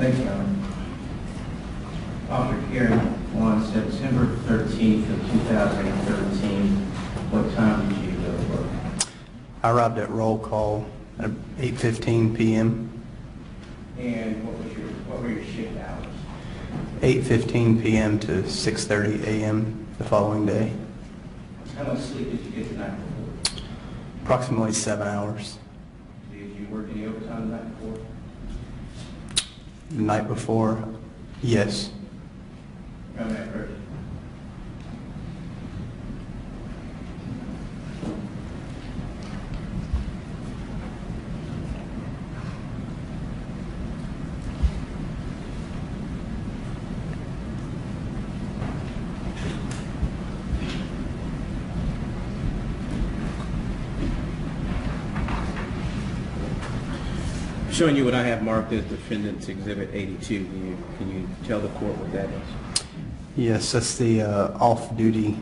Thank you, Alan. Officer Kerrick, on September 13th of 2013, what time did you go to work? I arrived at roll call at 8:15 p.m. And what were your shift hours? 8:15 p.m. to 6:30 a.m. the following day. How much sleep did you get the night before? Approximately 7 hours. Did you work any overtime the night before? The night before, yes. Around that first. Showing you what I have marked as Defendant's Exhibit 82. Can you tell the court what that is? Yes, that's the off-duty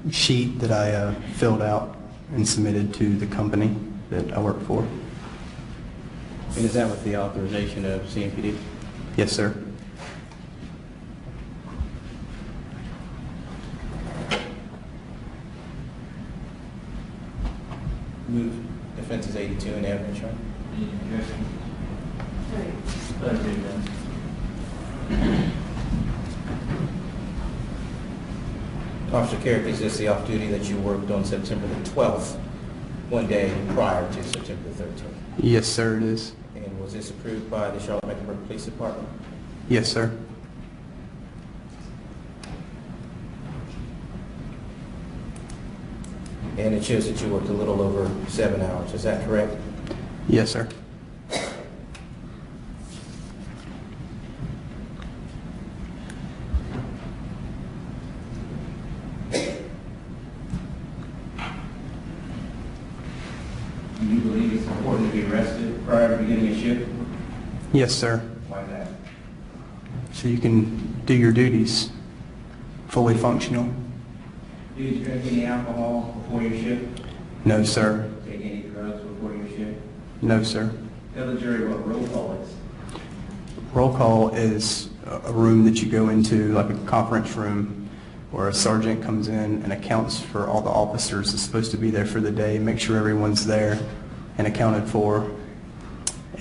sheet that I filled out and submitted to the company that I work for. And is that with the authorization of CMPD? Yes, sir. Move Defenses 82 and evidence, right? Officer Kerrick, is this the off-duty that you worked on September the 12th, one day prior to September the 13th? Yes, sir, it is. And was this approved by the Charlotte-Mecklenburg Police Department? Yes, sir. And it shows that you worked a little over 7 hours, is that correct? Yes, sir. Do you believe it's important to be arrested prior to beginning a shift? Yes, sir. Why that? So you can do your duties fully functional. Do you drink any alcohol before your shift? No, sir. Take any drugs before your shift? No, sir. Tell the jury what roll call is. Roll call is a room that you go into, like a conference room, where a sergeant comes in and accounts for all the officers that's supposed to be there for the day, make sure everyone's there and accounted for,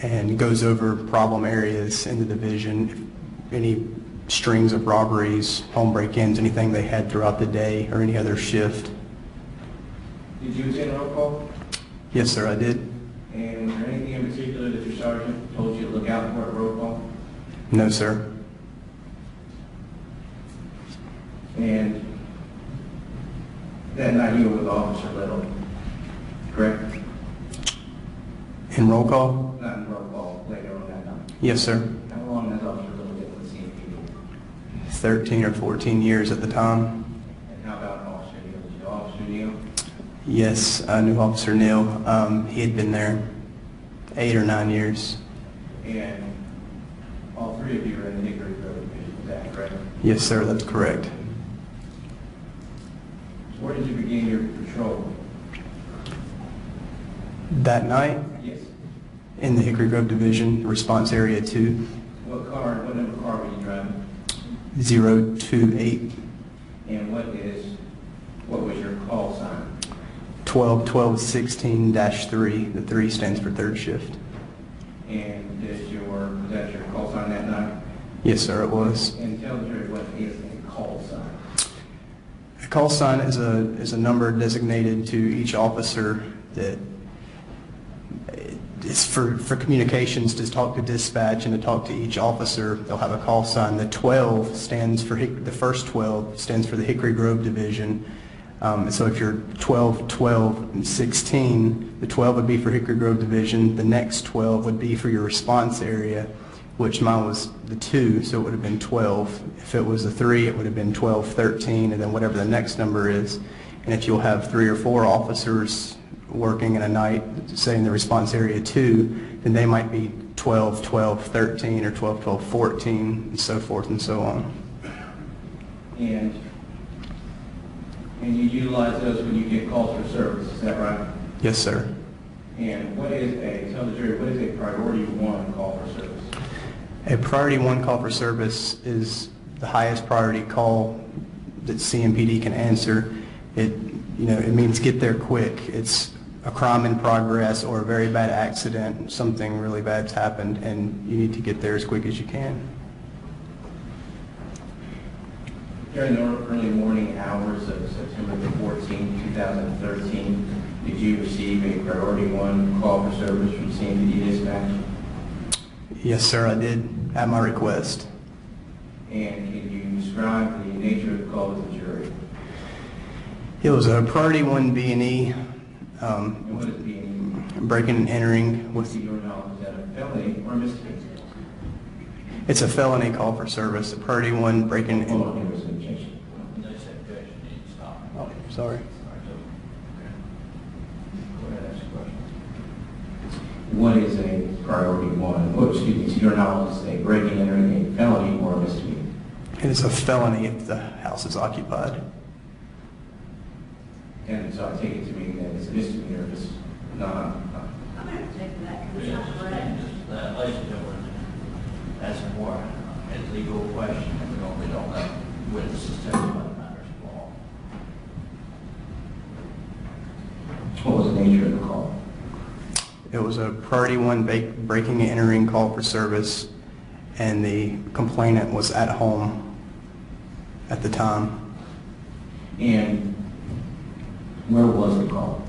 and goes over problem areas in the division, any strings of robberies, home break-ins, anything they had throughout the day or any other shift. Did you attend roll call? Yes, sir, I did. And was there anything in particular that your sergeant told you to look out for at roll call? No, sir. And that night you were with Officer Little, correct? In roll call? Not in roll call, later on that night. Yes, sir. How long has Officer Little been with CMPD? 13 or 14 years at the time. And how about Officer Neal? Did you know Officer Neal? Yes, I knew Officer Neal. He had been there 8 or 9 years. And all three of you are in the Hickory Grove Division, is that correct? Yes, sir, that's correct. Where did you begin your patrol? That night, Yes. in the Hickory Grove Division, Response Area 2, What number car were you driving? 028 And what was your call sign? 12-16-3. The 3 stands for third shift. And was that your call sign that night? Yes, sir, it was. And tell the jury what is a call sign. A call sign is a number designated to each officer that is for communications, to talk to dispatch and to talk to each officer. They'll have a call sign. The 12 stands for, the first 12 stands for the Hickory Grove Division. So if you're 12, 12, and 16, the 12 would be for Hickory Grove Division. The next 12 would be for your response area, which mine was the 2, so it would have been 12. If it was a 3, it would have been 12, 13, and then whatever the next number is. And if you'll have 3 or 4 officers working in a night, say in the response area 2, then they might be 12, 12, 13, or 12, 12, 14, and so forth and so on. And you utilize those when you get calls for service, is that right? Yes, sir. And tell the jury, what is a priority 1 call for service? A priority one call for service is the highest priority call that CMPD can answer. It means get there quick. It's a crime in progress or a very bad accident, something really bad's happened, and you need to get there as quick as you can. During the early morning hours of September the 14th, 2013, did you receive a priority one call for service from CMPD dispatch? Yes, sir, I did, at my request. And can you describe the nature of the call to the jury? It was a priority one B&E, And what is being, breaking and entering what's with. your knowledge, is that a felony or a misdemeanor? It's a felony call for service, a priority one breaking Hold on, and. there was an objection. Oh, sorry. Go ahead, ask your question. What is a priority one? Oh, excuse me, to your knowledge, is a breaking and entering a felony or a misdemeanor? It is a felony if the house is occupied. And so I take it to mean that it's a misdemeanor if it's not. I'm going to take that. It's not correct. Ladies and gentlemen, that's more a legal question, and we don't let witnesses testify to matters of law. What was the nature of the call? It was a priority one breaking and entering call for service, and the complainant was at home at the time. And where was the call?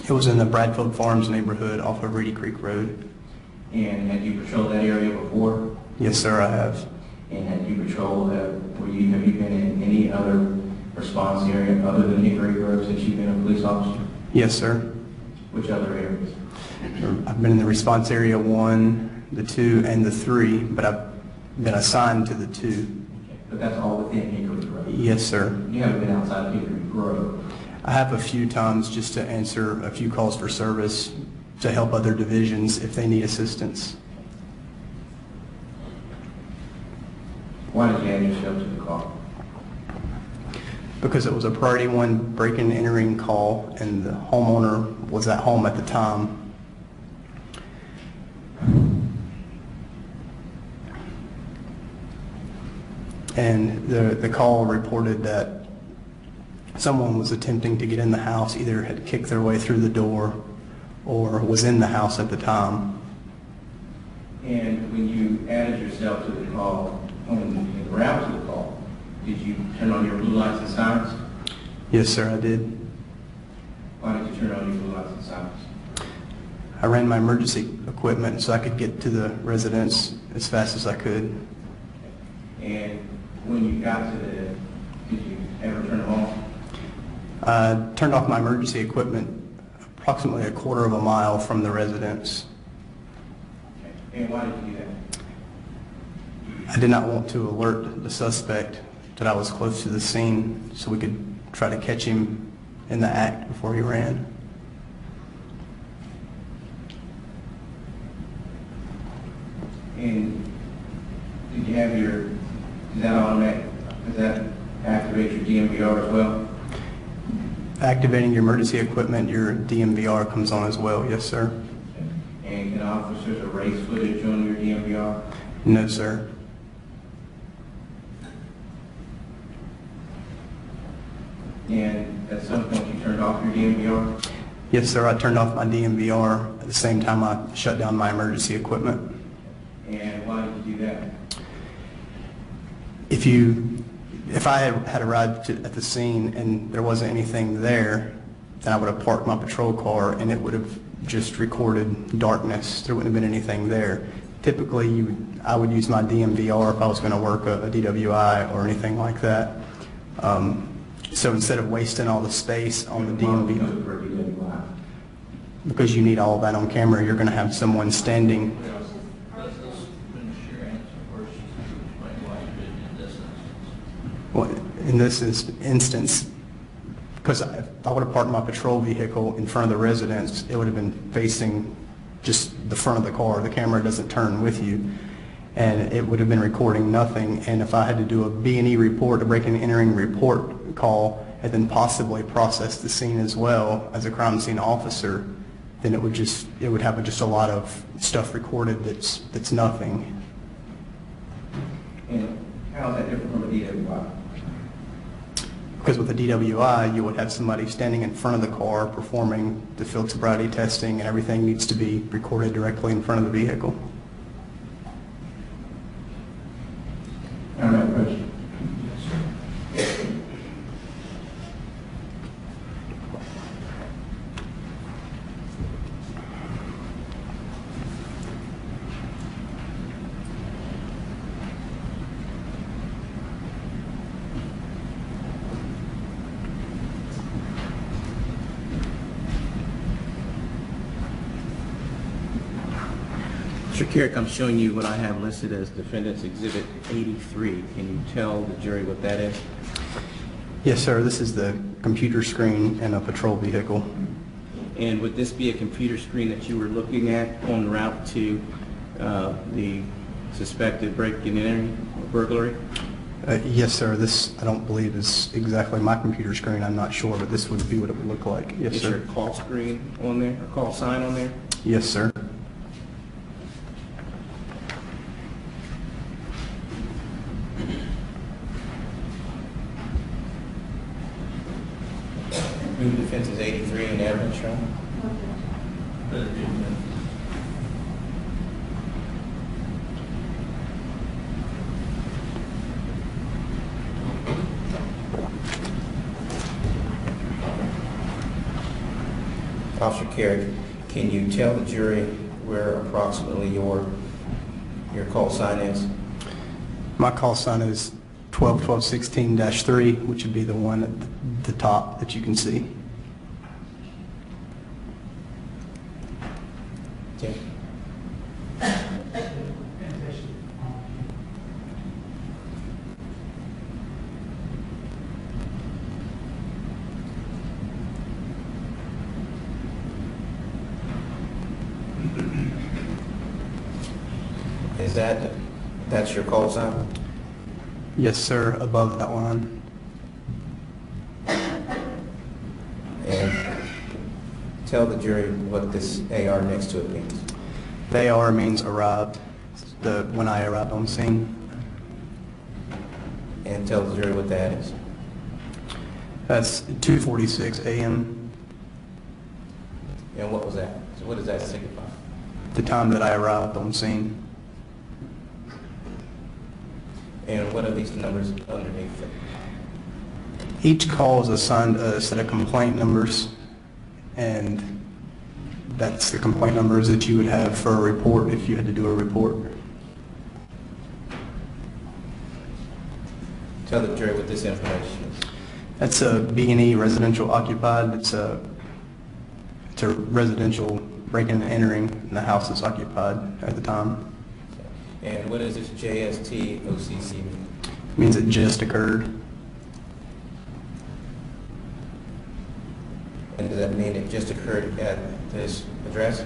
It was in the Bradfield Farms neighborhood off of Reedy Creek Road. And had you patrolled that area before? Yes, sir, I have. And had you patrolled, have you been in any other response area other than Hickory Grove since you've been a police officer? Yes, sir. Which other areas? I've been in the response area 1, the 2, and the 3, but I've been assigned to the 2. Okay. But that's all within Hickory Grove? Yes, sir. You haven't been outside of Hickory Grove? I have a few times just to answer a few calls for service to help other divisions if they need assistance. Why did you add yourself to the call? Because it was a priority one breaking and entering call, and the homeowner was at home at the time. And the call reported that someone was attempting to get in the house, either had kicked their way through the door or was in the house at the time. And when you added yourself to the call, on the route to the call, did you turn on your blue lights and sirens? Yes, sir, I did. Why did you turn on your blue lights and sirens? I ran my emergency equipment so I could get to the residence as fast as I could. And when you got to did you ever turn them off? I turned off my emergency equipment approximately a quarter of a mile from the residence. Okay. And why did you do that? I did not want to alert the suspect that I was close to the scene so we could try to catch him in the act before he ran. And did you have is that automatic, does that activate your DMVR as well? Activating your emergency equipment, your DMVR comes on as well, yes, sir. And can officers erase footage on your DMVR? No, sir. And at some point you turned off your DMVR? Yes, sir, I turned off my DMVR at the same time I shut down my emergency equipment. And why did you do that? If I had arrived at the scene and there wasn't anything there, then I would have parked my patrol car and it would have just recorded darkness. There wouldn't have been anything there. Typically, I would use my DMVR if I was going to work a DWI or anything like that. So instead of wasting all the space on the DMVR, For a DWI. because you need all of that on camera, you're going to have someone standing. Let's finish your answer first, explain why you did in this instance. Well, in this instance, because if I would have parked my patrol vehicle in front of the residence, it would have been facing just the front of the car. The camera doesn't turn with you, and it would have been recording nothing. And if I had to do a B&E report, a breaking and entering report call, and then possibly process the scene as well as a crime scene officer, then it would have just a lot of stuff recorded that's nothing. How is that different from a DWI? Because with a DWI, you would have somebody standing in front of the car performing the field sobriety testing, and everything needs to be recorded directly in front of the vehicle. I don't have a question. Mr. Kerrick, I'm showing you what I have listed as Defendant's Exhibit 83. Can you tell the jury what that is? Yes, sir. This is the computer screen in a patrol vehicle. And would this be a computer screen that you were looking at en route to the suspected break-in and entering or burglary? Yes, sir. This, I don't believe, is exactly my computer screen. I'm not sure, but this would be what it would look like. Yes, Is sir. your call screen on there, or call sign on there? Yes, sir. New defense is 83 and evidence shown. Officer Kerrick, can you tell the jury where approximately your call sign is? My call sign is 12-12-16-3, which would be the one at the top that you can see. Tim? That's your call sign? Yes, sir, above that line. And tell the jury what this AR next to it means. The AR means arrived, when I arrived on scene. And tell the jury what that is. That's 2:46 a.m., And what was that? So what does that signify? the time that I arrived on scene. And what are these numbers underneath it? Each call is assigned a set of complaint numbers, and that's the complaint numbers that you would have for a report if you had to do a report. Tell the jury what this information is. That's a B&E residential occupied. It's a residential breaking and entering, and the house is occupied at the time. And what does this JST-OCC mean? It means it just occurred. And does that mean it just occurred at this address?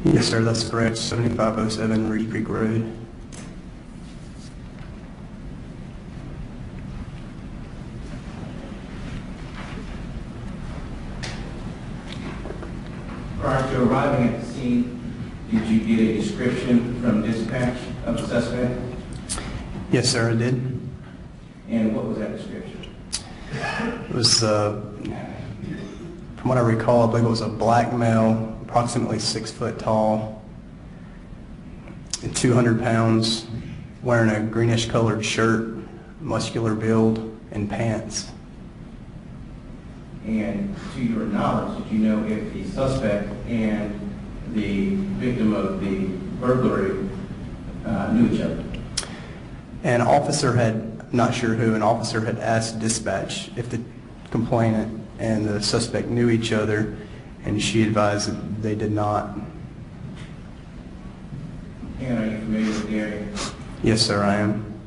Yes, sir, that's correct. 7507 Reedy Creek Road. Prior to arriving at the scene, did you get a description from dispatch of the suspect? Yes, sir, I did. And what was that description? It was, from what I recall, I believe it was a black male, approximately 6 foot tall, and 200 pounds, wearing a greenish colored shirt, muscular build, and pants. And to your knowledge, did you know if the suspect and the victim of the burglary knew each other? An officer had, I'm not sure who, an officer had asked dispatch if the complainant and the suspect knew each other, and she advised that they did not. And are you familiar with the area? Yes, sir, I am.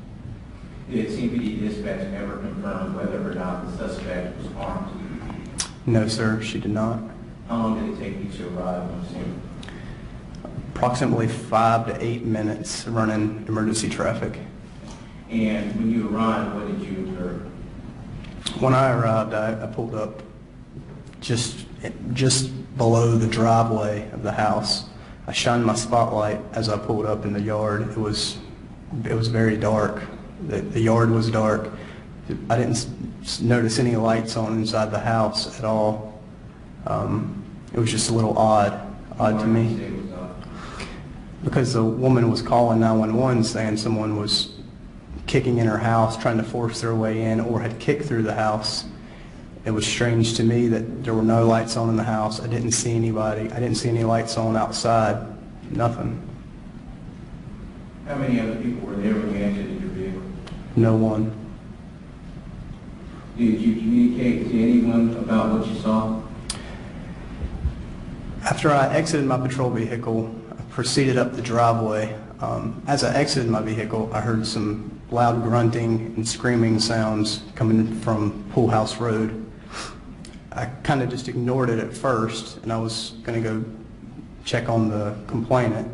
Did CPD dispatch ever confirm whether or not the suspect was armed? No, sir, she did not. How long did it take you to arrive on scene? Approximately 5 to 8 minutes running emergency traffic. And when you arrived, what did you observe? When I arrived, I pulled up just below the driveway of the house. I shined my spotlight as I pulled up in the yard. It was very dark, The yard was dark. I didn't notice any lights on inside the house at all. It was just a little odd to me. Because the woman was calling 911 saying someone was kicking in her house, trying to force their way in, or had kicked through the house. It was strange to me that there were no lights on in the house. I didn't see anybody. I didn't see any lights on outside. Nothing. How many other people were there when you exited your vehicle? No one. Did you communicate to anyone about what you saw? After I exited my patrol vehicle, I proceeded up the driveway. As I exited my vehicle, I heard some loud grunting and screaming sounds coming from Pool House Road. I kind of just ignored it at first, and I was going to go check on the complainant.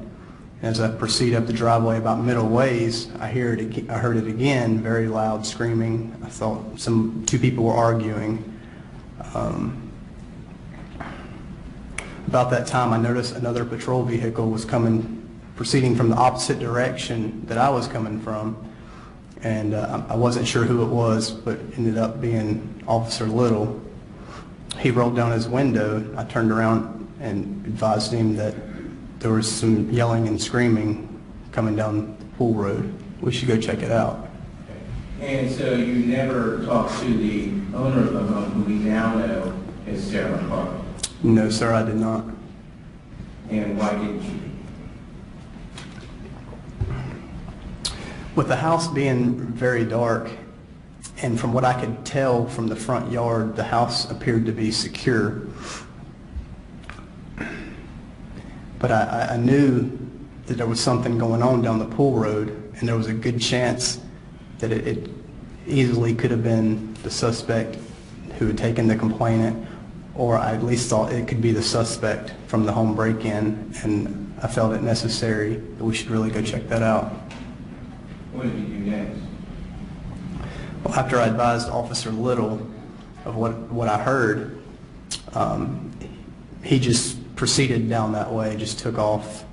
As I proceed up the driveway about middle ways, I heard it again, very loud screaming. I thought two people were arguing. About that time, I noticed another patrol vehicle was proceeding from the opposite direction that I was coming from, and I wasn't sure who it was, but ended up being Officer Little. He rolled down his window. I turned around and advised him that there was some yelling and screaming coming down the pool road. We should go check it out. And so you never talked to the owner of the home, who we now know is Sarah McCarthy? No, sir, I did not. And why didn't you? With the house being very dark, and from what I could tell from the front yard, the house appeared to be secure. But I knew that there was something going on down the pool road, and there was a good chance that it easily could have been the suspect who had taken the complainant, or I at least thought it could be the suspect from the home break-in, and I felt it necessary that we should really go check that out. What did you do next? Well, after I advised Officer Little of what I heard, he just proceeded down that way, just took off.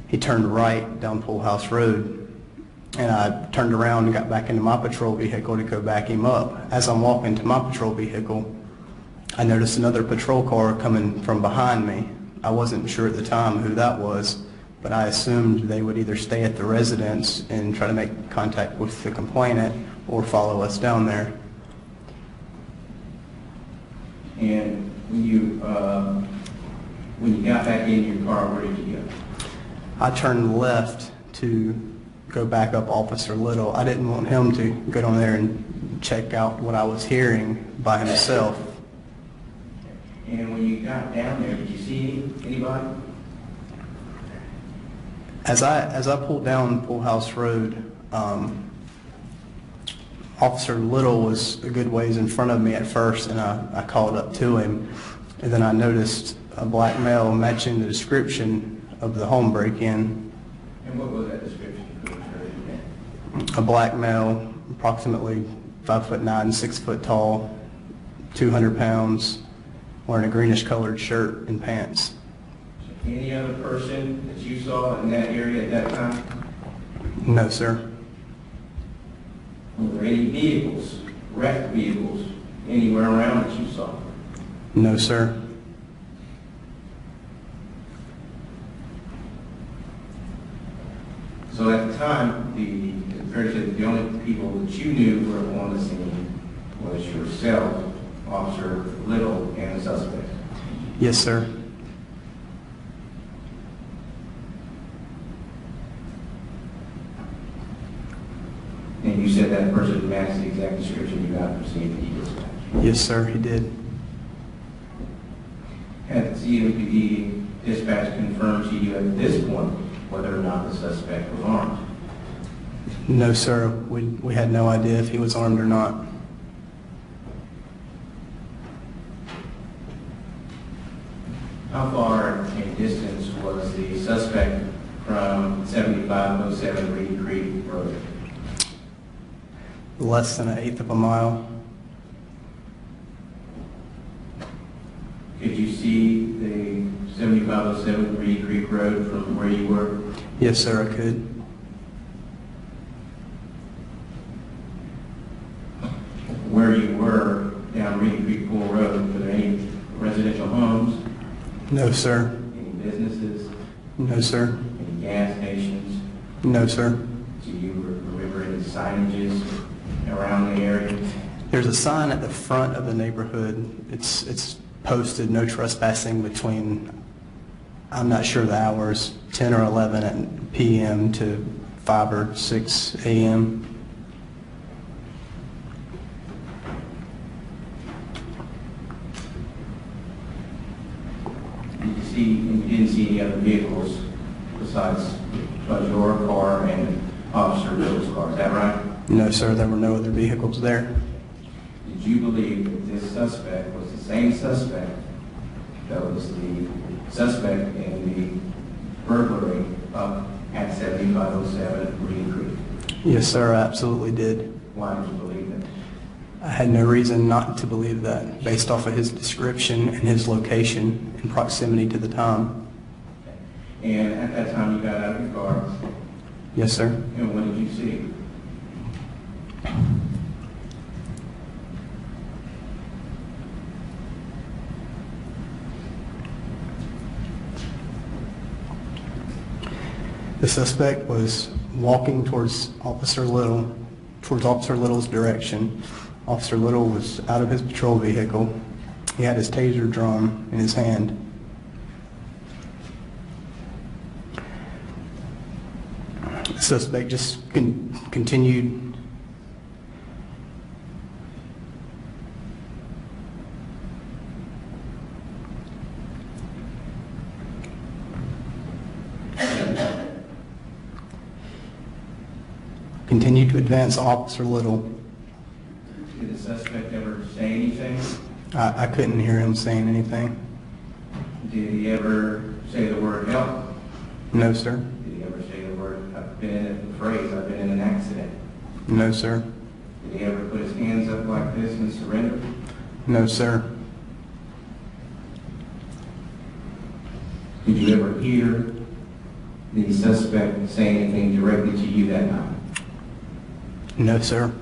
He turned right down Pool House Road, and I turned around and got back into my patrol vehicle to go back him up. As I'm walking to my patrol vehicle, I noticed another patrol car coming from behind me. I wasn't sure at the time who that was, but I assumed they would either stay at the residence and try to make contact with the complainant or follow us down there. And when you got back in your car, where did you go? I turned left to go back up Officer Little. I didn't want him to go down there and check out what I was hearing by himself. And when you got down there, did you see anybody? As I pulled down Pool House Road, Officer Little was a good ways in front of me at first, and I called up to him, and then I noticed a black male matching the description of the home break-in. And what was that description? A black male, approximately 5'9", 6 foot tall, 200 pounds, wearing a greenish colored shirt and pants. Any other person that you saw in that area at that time? No, sir. Were there any vehicles, wrecked vehicles, anywhere around that you saw? No, sir. So at the time, the only people that you knew were on the scene was yourself, Officer Little, and the suspect? Yes, sir. And you said that person matched the exact description you got from CMPD dispatch? Yes, sir, he did. Had CMPD dispatch confirmed to you at this point whether or not the suspect was armed? No, sir. We had no idea if he was armed or not. How far in distance was the suspect from 7507 Reed Creek Road? Less than 1/8 of a mile. Could you see the 7507 Reed Creek Road from where you were? Yes, sir, I could. where you were down Reedy Creek Pool Road? Were there any residential homes, No, sir. any businesses, No, sir. any gas stations? No, sir. Do you remember any signages around the area? There's a sign at the front of the neighborhood. It's posted, no trespassing between, I'm not sure the hours, 10 or 11 p.m. to 5 or 6 a.m. You didn't see any other vehicles besides your car and Officer Bill's car, is that right? No, sir, there were no other vehicles there. Did you believe that this suspect was the same suspect that was the suspect in the burglary up at 7507 Reedy Creek? Yes, sir, I absolutely did. Why did you believe that? I had no reason not to believe that, based off of his description and his location and proximity to the time. And at that time you got out of your car, Yes, sir. and what did you see? The suspect was walking towards Officer Little's direction. Officer Little was out of his patrol vehicle. He had his taser drum in his hand. The suspect just continued. Continued to advance Officer Little. Did the suspect ever say anything? I couldn't hear him saying anything. Did he ever say the word help? No, sir. Did he ever say the word, I've been in the phrase, I've been in an accident? No, sir. Did he ever put his hands up like this and surrender? No, sir. Did you ever hear the suspect say anything directly to you that night? No, sir.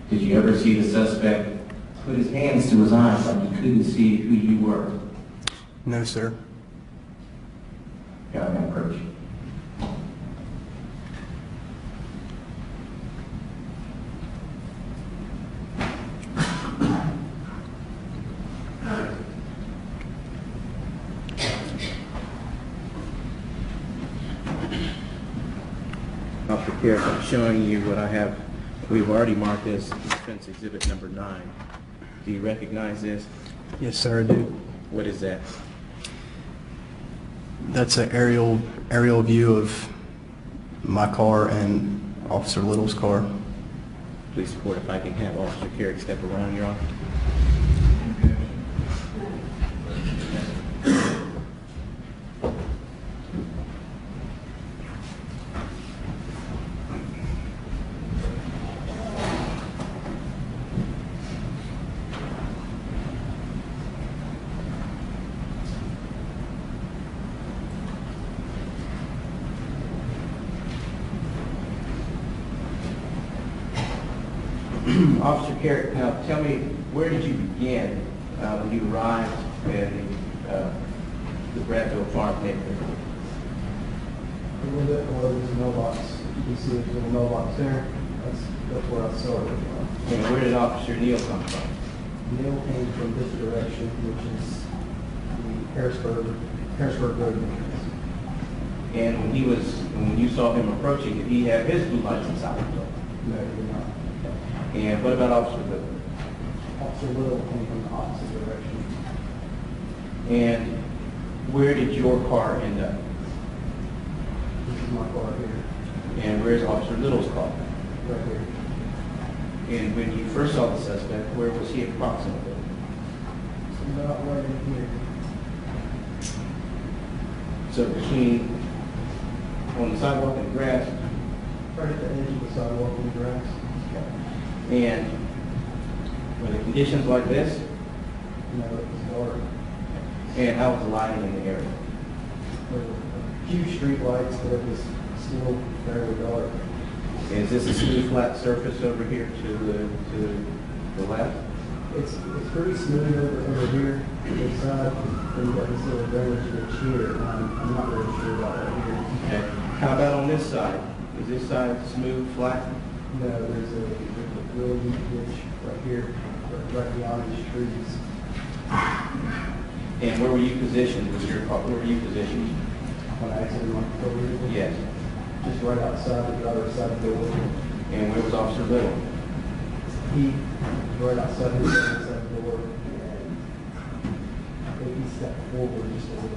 Did you ever see the suspect put his hands to his eyes like he couldn't see who you were? No, sir. Got an approach. Officer Kerrick, I'm showing you what I have, we've already marked as defense exhibit number 9. Do you recognize this? Yes, sir, I do. What is that? That's an aerial view of my car and Officer Little's car. Please report if I can have Officer Kerrick step around your office. Officer Kerrick, now tell me, where did you begin when you arrived in the Bradville Farm neighborhood? Where there's a mailbox. You can see there's a little mailbox there. That's where I started. And where did Officer Neal come from? Neil came from this direction, which is the Harrisburg Road. And when you saw him approaching, did he have his blue lights inside the door? No, he did not. And what about Officer Little? Officer Little came from the opposite direction. And where did your car end up? This is my car here, And where's Officer Little's car? right here. And when you first saw the suspect, where was he approximately? It's about right in here. So between, on the sidewalk and the grass, Right at the edge of the sidewalk in the grass. and were the conditions like this? No, it was dark. And how was the lighting in the area? There were a few street lights, but it was still fairly dark. Is this a smooth, flat surface over here to the left? It's pretty smooth over here, this side, and you got this little drainage ditch here. I'm not really sure about that here. Okay. How about on this side? Is this side smooth, flat? No, there's a really deep ditch right here, right beyond these trees. And where were you positioned? Where were you positioned? When I exited my patrol vehicle. Yes. Just right outside the driver's side door. And where was Officer Little? He was right outside the driver's side door, and I think he stepped forward just a little bit.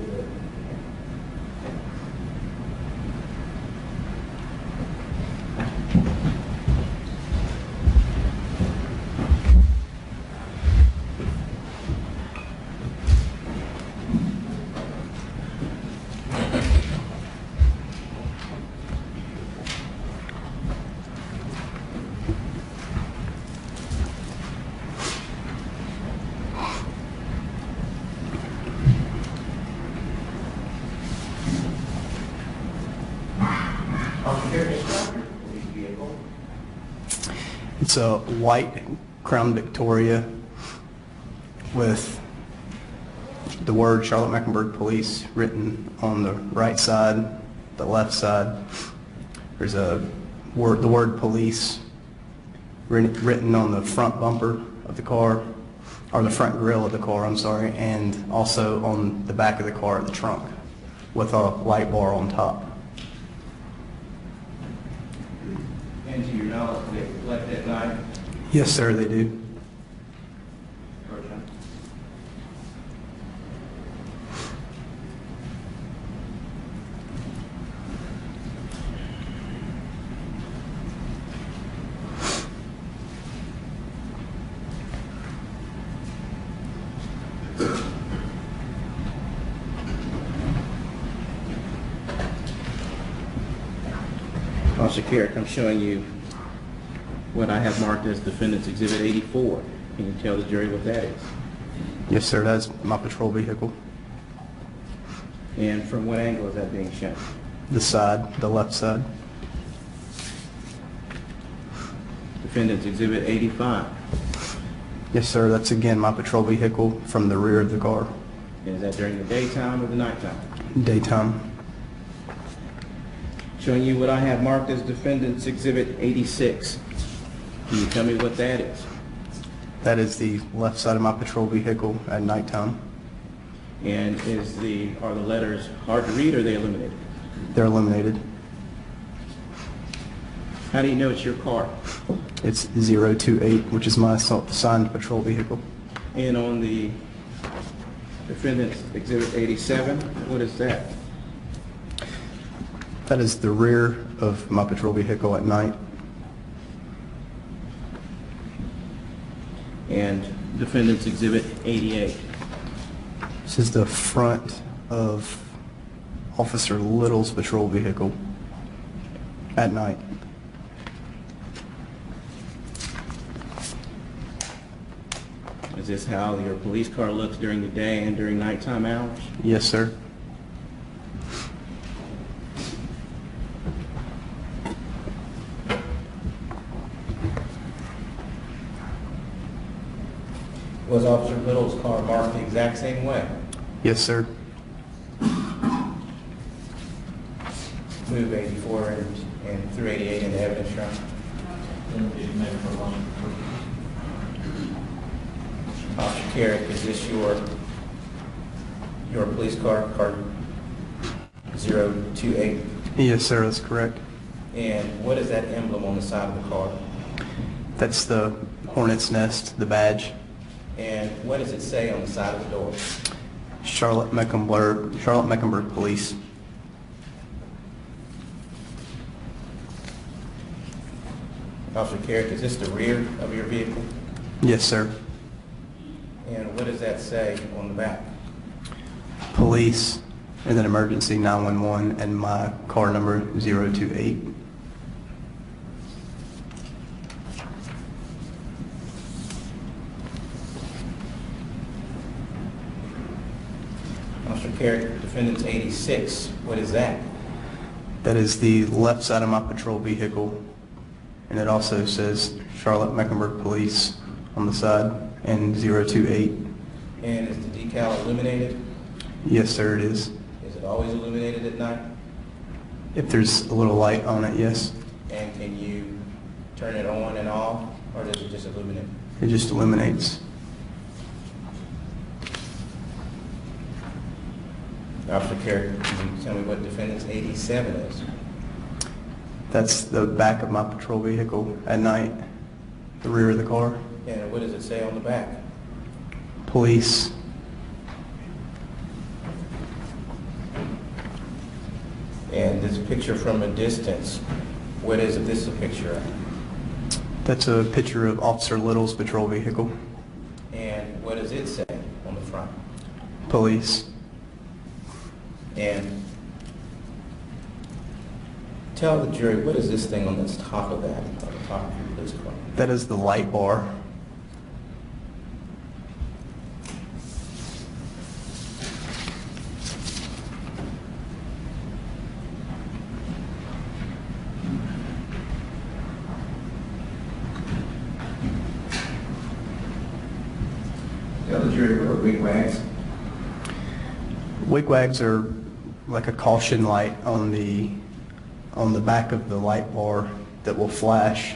It's a white Crown Victoria with the word Charlotte Mecklenburg Police written on the right side, the left side. There's the word police written on the front bumper of the car, or the front grille of the car, I'm sorry, and also on the back of the car, the trunk, with a light bar on top. And to your knowledge, they left at night? Yes, sir, they do. Officer Kerrick, I'm showing you what I have marked as Defendant's Exhibit 84. Can you tell the jury what that is? Yes, sir, that's my patrol vehicle. And from what angle is that being shown? The side, the left side. Defendant's Exhibit 85. Yes, sir, that's again my patrol vehicle from the rear of the car. And is that during the daytime or the nighttime? Daytime. Showing you what I have marked as Defendant's Exhibit 86. Can you tell me what that is? That is the left side of my patrol vehicle at nighttime. And are the letters hard to read or are they illuminated? They're illuminated. How do you know it's your car? It's 028, which is my signed patrol vehicle. And on the Defendant's Exhibit 87, what is that? That is the rear of my patrol vehicle at night. And Defendant's Exhibit 88. This is the front of Officer Little's patrol vehicle at night. Is this how your police car looks during the day and during nighttime hours? Yes, sir. Was Officer Little's car marked the exact same way? Yes, sir. Move 84 and through 88 into evidence, Your Honor. Officer Kerrick, is this your police car, car 028? Yes, sir, that's correct. And what is that emblem on the side of the car? That's the hornet's nest, the badge. And what does it say on the side of the door? Charlotte Mecklenburg Police. Officer Kerrick, is this the rear of your vehicle? Yes, sir. And what does that say on the back? Police, and then emergency 911, and my car number 028. Officer Kerrick, Defendant's 86, what is that? That is the left side of my patrol vehicle and it also says Charlotte Mecklenburg Police on the side and 028. And is the decal illuminated? Yes, sir, it is. Is it always illuminated at night? If there's a little light on it, yes. And can you turn it on and off, or does it just illuminate? It just illuminates. Officer Kerrick, can you tell me what defendant's 87 is? That's the back of my patrol vehicle at night, the rear of the car. And what does it say on the back? Police. And this picture from a distance, what is this a picture of? That's a picture of Officer Little's patrol vehicle. And what does it say on the front? Police. And tell the jury, what is this thing on the top of that, on the top of your police car? That is the light bar. Tell the jury what are wigwags. Wigwags are like a caution light on the back of the light bar that will flash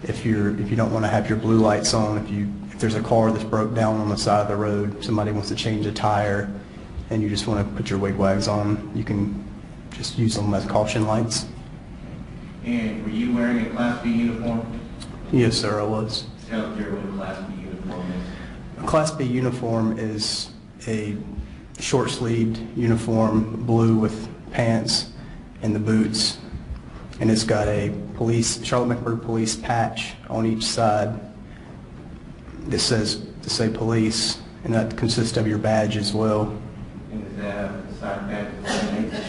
if you don't want to have your blue lights on. If there's a car that's broke down on the side of the road, somebody wants to change a tire, and you just want to put your wigwags on, you can just use them as caution lights. And were you wearing a Class B uniform? Yes, sir, I was. Tell the jury what a Class B uniform is. A Class B uniform is a short-sleeved uniform, blue with pants and the boots, and it's got a Charlotte Mecklenburg Police patch on each side that says to say police, and that consists of your badge as well. And is that a side badge?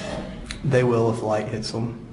They will if light hits them.